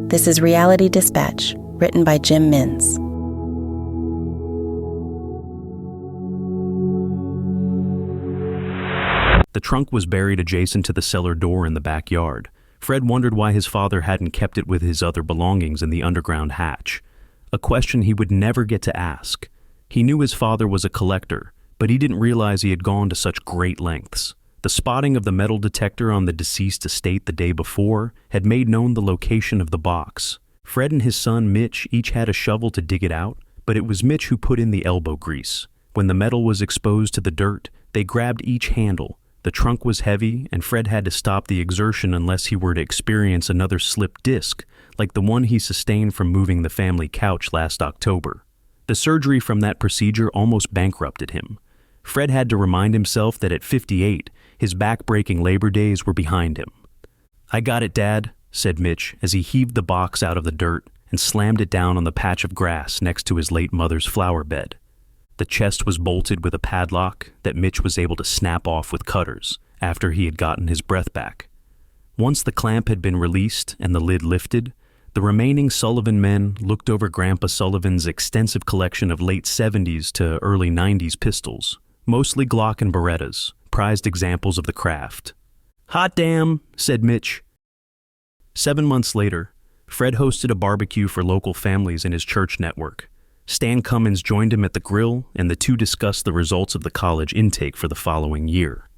This is Reality Dispatch, written by Jim Mins. The trunk was buried adjacent to the cellar door in the backyard. Fred wondered why his father hadn't kept it with his other belongings in the underground hatch. A question he would never get to ask. He knew his father was a collector, but he didn't realize he had gone to such great lengths. The spotting of the metal detector on the deceased estate the day before had made known the location of the box. Fred and his son Mitch each had a shovel to dig it out, but it was Mitch who put in the elbow grease. When the metal was exposed to the dirt, they grabbed each handle. The trunk was heavy, and Fred had to stop the exertion unless he were to experience another slipped disc, like the one he sustained from moving the family couch last October. The surgery from that procedure almost bankrupted him. Fred had to remind himself that at 58, his back-breaking labor days were behind him. "I got it, Dad," said Mitch as he heaved the box out of the dirt and slammed it down on the patch of grass next to his late mother's flower bed. The chest was bolted with a padlock that Mitch was able to snap off with cutters after he had gotten his breath back. Once the clamp had been released and the lid lifted, the remaining Sullivan men looked over Grandpa Sullivan's extensive collection of late 70s to early 90s pistols, mostly Glock and Berettas, prized examples of the craft. "Hot damn," said Mitch. 7 months later, Fred hosted a barbecue for local families in his church network. Stan Cummins joined him at the grill, and the two discussed the results of the college intake for the following year.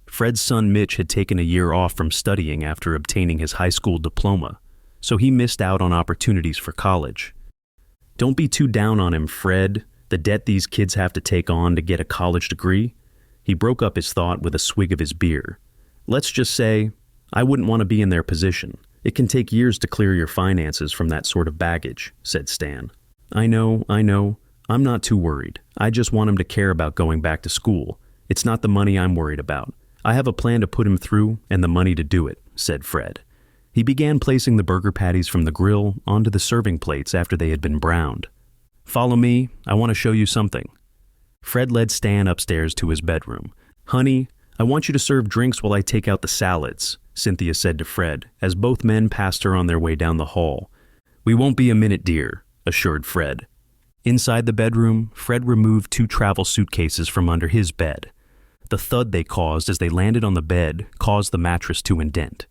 Fred's son Mitch had taken a year off from studying after obtaining his high school diploma, so he missed out on opportunities for college. "Don't be too down on him, Fred. The debt these kids have to take on to get a college degree." He broke up his thought with a swig of his beer. "Let's just say, I wouldn't want to be in their position. It can take years to clear your finances from that sort of baggage," said Stan. I know. I'm not too worried. I just want him to care about going back to school. It's not the money I'm worried about. I have a plan to put him through and the money to do it," said Fred. He began placing the burger patties from the grill onto the serving plates after they had been browned. "Follow me. I want to show you something." Fred led Stan upstairs to his bedroom. "Honey, I want you to serve drinks while I take out the salads," Cynthia said to Fred as both men passed her on their way down the hall. "We won't be a minute, dear," assured Fred. Inside the bedroom, Fred removed 2 travel suitcases from under his bed. The thud they caused as they landed on the bed caused the mattress to indent.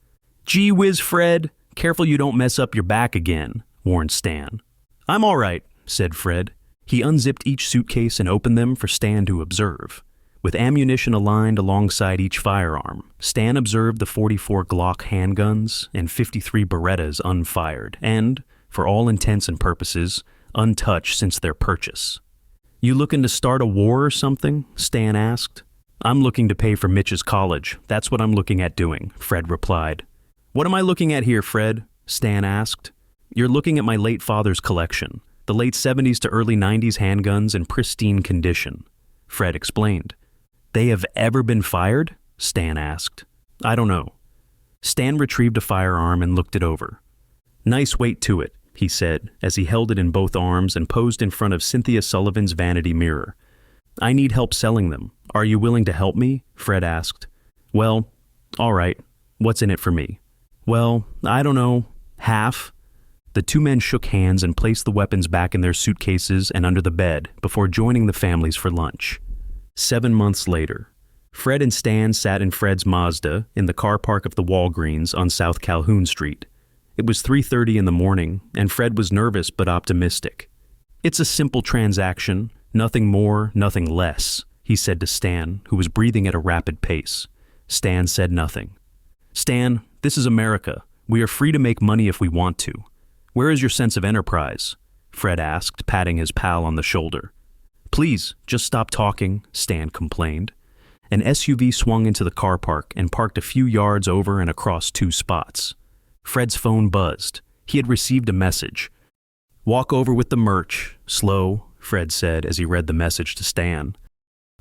"Gee whiz, Fred, careful you don't mess up your back again," warned Stan. "I'm all right," said Fred. He unzipped each suitcase and opened them for Stan to observe. With ammunition aligned alongside each firearm, Stan observed the 44 Glock handguns and 53 Berettas unfired and, for all intents and purposes, untouched since their purchase. "You looking to start a war or something?" Stan asked. "I'm looking to pay for Mitch's college. That's what I'm looking at doing," Fred replied. "What am I looking at here, Fred?" Stan asked. "You're looking at my late father's collection, the late 70s to early 90s handguns in pristine condition," Fred explained. "They have ever been fired?" Stan asked. "I don't know." Stan retrieved a firearm and looked it over. "Nice weight to it," he said as he held it in both arms and posed in front of Cynthia Sullivan's vanity mirror. "I need help selling them. Are you willing to help me?" Fred asked. "Well, all right. What's in it for me?" "Well, I don't know. Half." The 2 men shook hands and placed the weapons back in their suitcases and under the bed before joining the families for lunch. 7 months later, Fred and Stan sat in Fred's Mazda in the car park of the Walgreens on South Calhoun Street. It was 3:30 in the morning, and Fred was nervous but optimistic. "It's a simple transaction, nothing more, nothing less," he said to Stan, who was breathing at a rapid pace. Stan said nothing. "Stan, this is America. We are free to make money if we want to. Where is your sense of enterprise?" Fred asked, patting his pal on the shoulder. "Please, just stop talking," Stan complained. An SUV swung into the car park and parked a few yards over and across 2 spots. Fred's phone buzzed. He had received a message. "Walk over with the merch. Slow," Fred said as he read the message to Stan.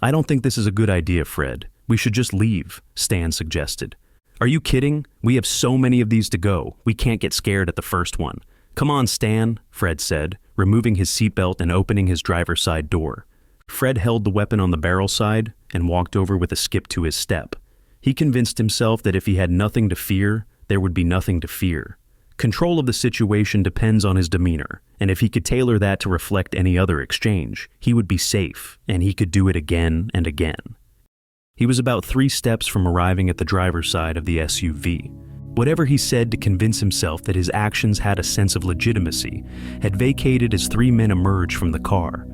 "I don't think this is a good idea, Fred. We should just leave," Stan suggested. "Are you kidding? We have so many of these to go. We can't get scared at the first one." "Come on, Stan," Fred said, removing his seatbelt and opening his driver's side door. Fred held the weapon on the barrel side and walked over with a skip to his step. He convinced himself that if he had nothing to fear, there would be nothing to fear. Control of the situation depends on his demeanor, and if he could tailor that to reflect any other exchange, he would be safe, and he could do it again and again. He was about 3 steps from arriving at the driver's side of the SUV. Whatever he said to convince himself that his actions had a sense of legitimacy had vacated as 3 men emerged from the car.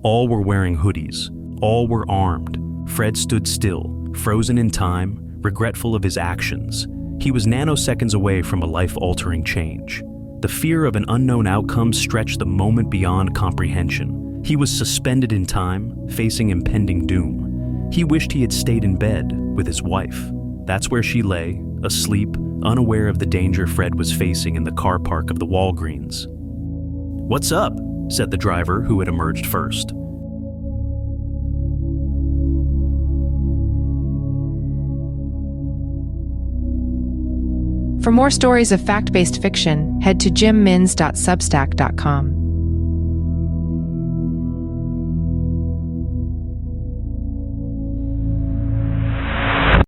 All were wearing hoodies. All were armed. Fred stood still, frozen in time, regretful of his actions. He was nanoseconds away from a life-altering change. The fear of an unknown outcome stretched the moment beyond comprehension. He was suspended in time, facing impending doom. He wished he had stayed in bed with his wife. That's where she lay, asleep, unaware of the danger Fred was facing in the car park of the Walgreens. "What's up?" said the driver, who had emerged first. For more stories of fact-based fiction, head to jimmins.substack.com.